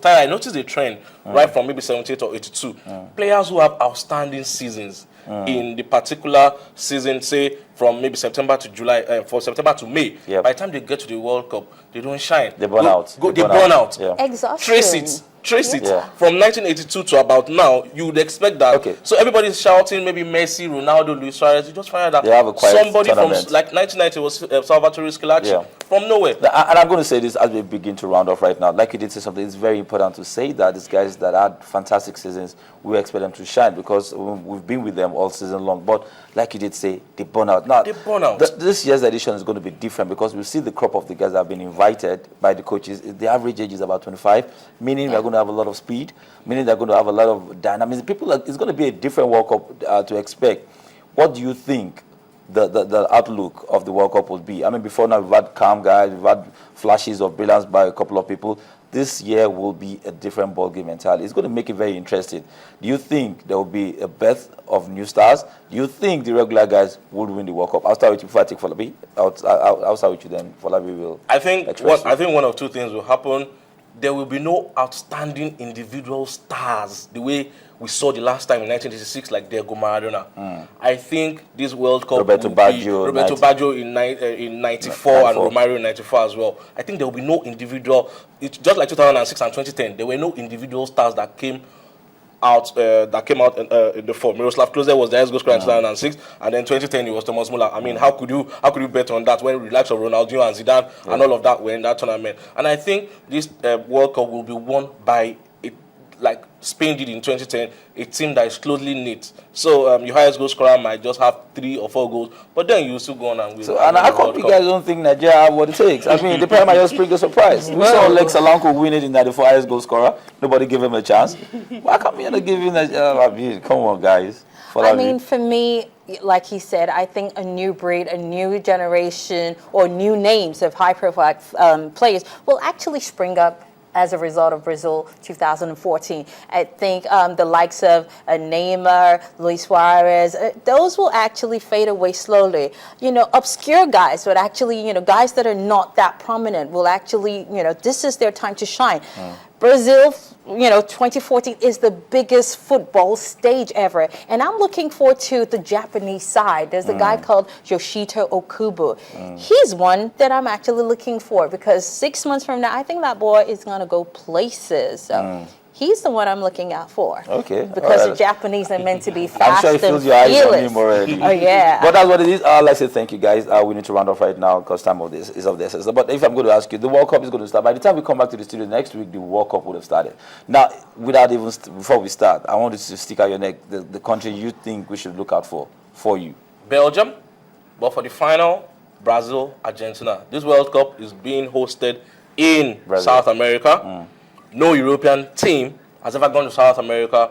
I noticed a trend right from maybe 78 or 82. Players who have outstanding seasons in the particular season, say from maybe September to July, for September to May, by the time they get to the World Cup, they don't shine. They burn out. They burn out. Yeah. Exhaustion. Trace it. From 1982 to about now, you would expect that. Okay. So everybody's shouting, maybe Messi, Ronaldo, Luis Suarez. You just find that somebody tournament. from like 1990 was Salvatore Schillaci from nowhere. And I'm going to say this as we begin to round off right now. Like you did say something, it's very important to say that these guys that had fantastic seasons, we expect them to shine because we've been with them all season long. But like you did say, they burn out. Now, they burn out. This year's edition is going to be different because we see the crop of the guys that have been invited by the coaches. The average age is about 25, meaning we're going to have a lot of speed, meaning they're going to have a lot of dynamism. It's going to be a different World Cup to expect. What do you think the outlook of the World Cup will be? I mean, before now, we've had calm guys, we've had flashes of brilliance by a couple of people. This year will be a different ballgame entirely. It's going to make it very interesting. Do you think there will be a birth of new stars? Do you think the regular guys will win the World Cup? I'll start with you before I take Falabi. I'll start with you then. Falabi will. I think one of two things will happen. There will be no outstanding individual stars the way we saw the last time in 1986, like Diego Maradona. I think this World Cup Roberto Baggio in 94 and Romario in 94 as well. I think there will be no individual. It's just like 2006 and 2010. There were no individual stars that came out in the form. Miroslav Klose was the highest goal scorer in 2006, and then 2010 it was Thomas Muller. I mean, how could you bet on that when the likes of Ronaldinho and Zidane and all of that were in that tournament? And I think this World Cup will be won by like Spain did in 2010, a team that is closely knit. So your highest goal scorer might just have 3 or 4 goals, but then you still go on and win. So, and how come you guys don't think Nigeria have what it takes? I mean, the player might just bring a surprise. We saw Lex Alanko win it in 94 highest goal scorer. Nobody gave him a chance. Why can't we not give him a come on, guys. I mean, for me, like he said, I think a new breed, a new generation, or new names of high-profile players will actually spring up as a result of Brazil 2014. I think the likes of Neymar, Luis Suarez, those will actually fade away slowly. You know, obscure guys, but actually, you know, guys that are not that prominent will actually, you know, this is their time to shine. Brazil, you know, 2014 is the biggest football stage ever. And I'm looking forward to the Japanese side. There's a guy called Yoshito Okubo. He's one that I'm actually looking for because 6 months from now, I think that boy is going to go places. So he's the one I'm looking out for. Okay. Because the Japanese are meant to be fast I'm sure he feels your eyes on him already. Oh, yeah. But that's what it is. Let's say thank you, guys. We need to round off right now because time of this is of the essence. But if I'm going to ask you, the World Cup is going to start. By the time we come back to the studio next week, the World Cup would have started. Now, without even before we start, I want you to stick out your neck. The country you think we should look out for you. Belgium. But for the final, Brazil, Argentina. This World Cup is being hosted in South America. No European team has ever gone to South America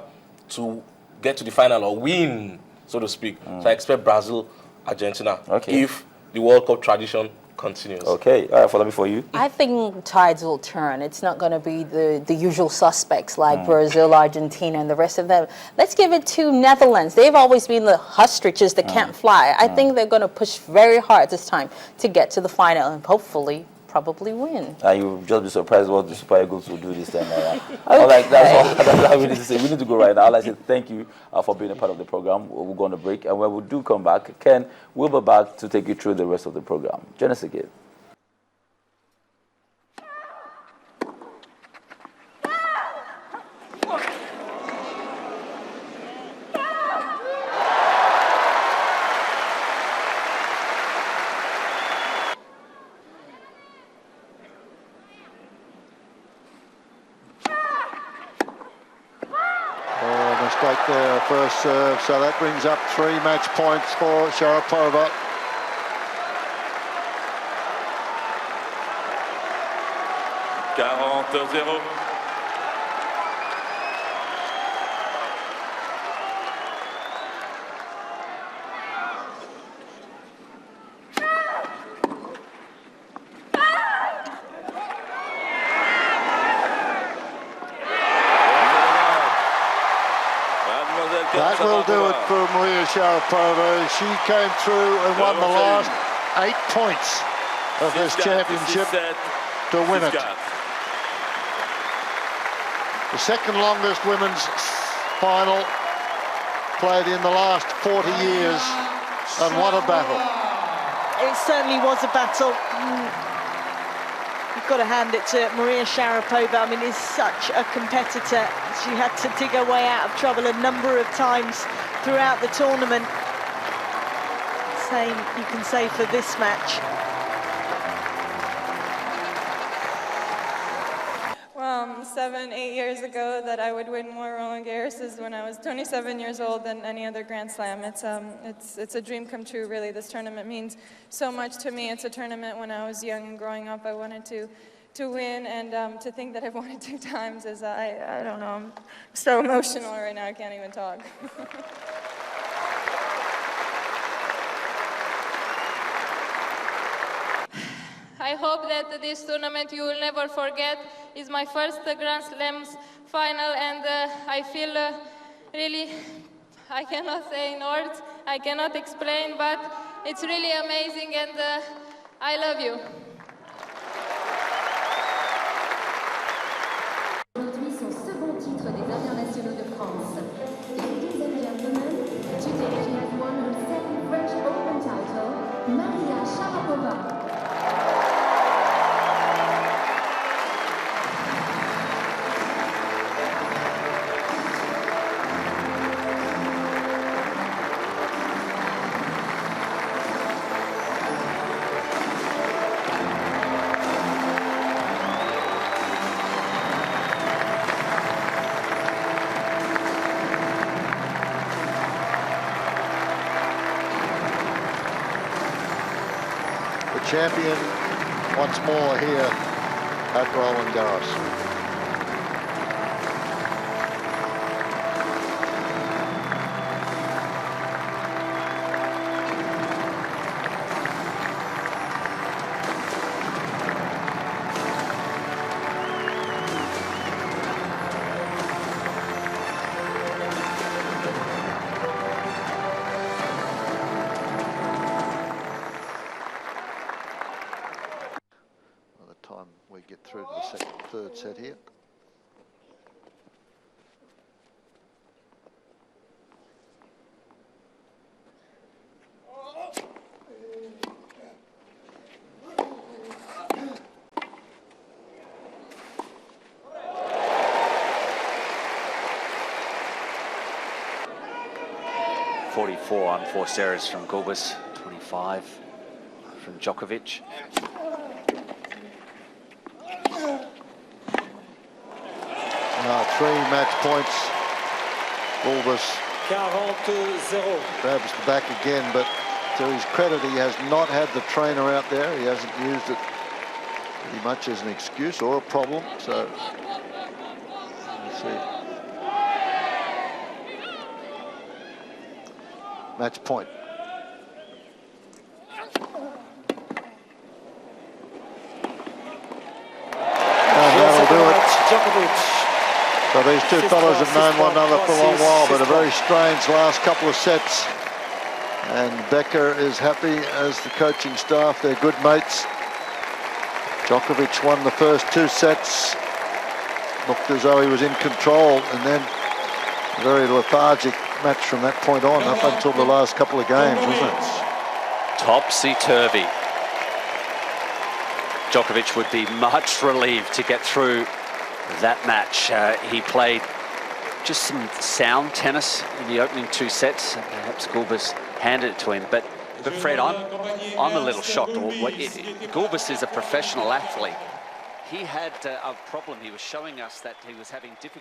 to get to the final or win, so to speak. So I expect Brazil, Argentina, if the World Cup tradition continues. Okay. All right, follow me for you. I think tides will turn. It's not going to be the usual suspects like Brazil, Argentina, and the rest of them. Let's give it to Netherlands. They've always been the ostriches that can't fly. I think they're going to push very hard this time to get to the final and hopefully probably win. You'll just be surprised what the Super Eagles will do this time. All right, that's all we need to say. We need to go right now. I'd like to thank you for being a part of the program. We'll go on a break, and when we do come back, Ken will be back to take you through the rest of the program. Join us again. Mistake there, first serve, so that brings up 3 match points for Sharapova. That will do it for Maria Sharapova. She came through and won the last 8 points of this championship to win it. The second longest women's final played in the last 40 years, and what a battle. It certainly was a battle. You've got to hand it to Maria Sharapova. I mean, is such a competitor. She had to dig her way out of trouble a number of times throughout the tournament. Same you can say for this match. Well, 7, 8 years ago that I would win more Roland Garroses when I was 27 years old than any other Grand Slam. It's a dream come true, really. This tournament means so much to me. It's a tournament when I was young and growing up I wanted to win, and to think that I've won it 2 times is, I don't know, I'm so emotional right now, I can't even talk. I hope that this tournament you will never forget. It's my first Grand Slams final, and I feel really, I cannot say in words, I cannot explain, but it's really amazing, and I love you. Aujourd'hui, son second titre des internationaux de France. Ladies and gentlemen, today she has won her second French Open title, Maria Sharapova. Champion once more here at Roland Garros. We get through to the third set here. Unforced errors from Gulbis, 25 from Djokovic. Three match points. Gulbis grabs the back again, but to his credit, he has not had the trainer out there. He hasn't used it pretty much as an excuse or a problem. So let's see. Match point. And that'll do it. So these two fellows have known one another for a long while, but a very strange last couple of sets. And Becker is happy, as the coaching staff. They're good mates. Djokovic won the first 2 sets. Looked as though he was in control, and then a very lethargic match from that point on, up until the last couple of games, wasn't it? Topsy-turvy. Djokovic would be much relieved to get through that match. He played just some sound tennis in the opening 2 sets. Perhaps Gulbis handed it to him, but Fred, I'm a little shocked. Gulbis is a professional athlete. He had a problem. He was showing us that he was having difficulty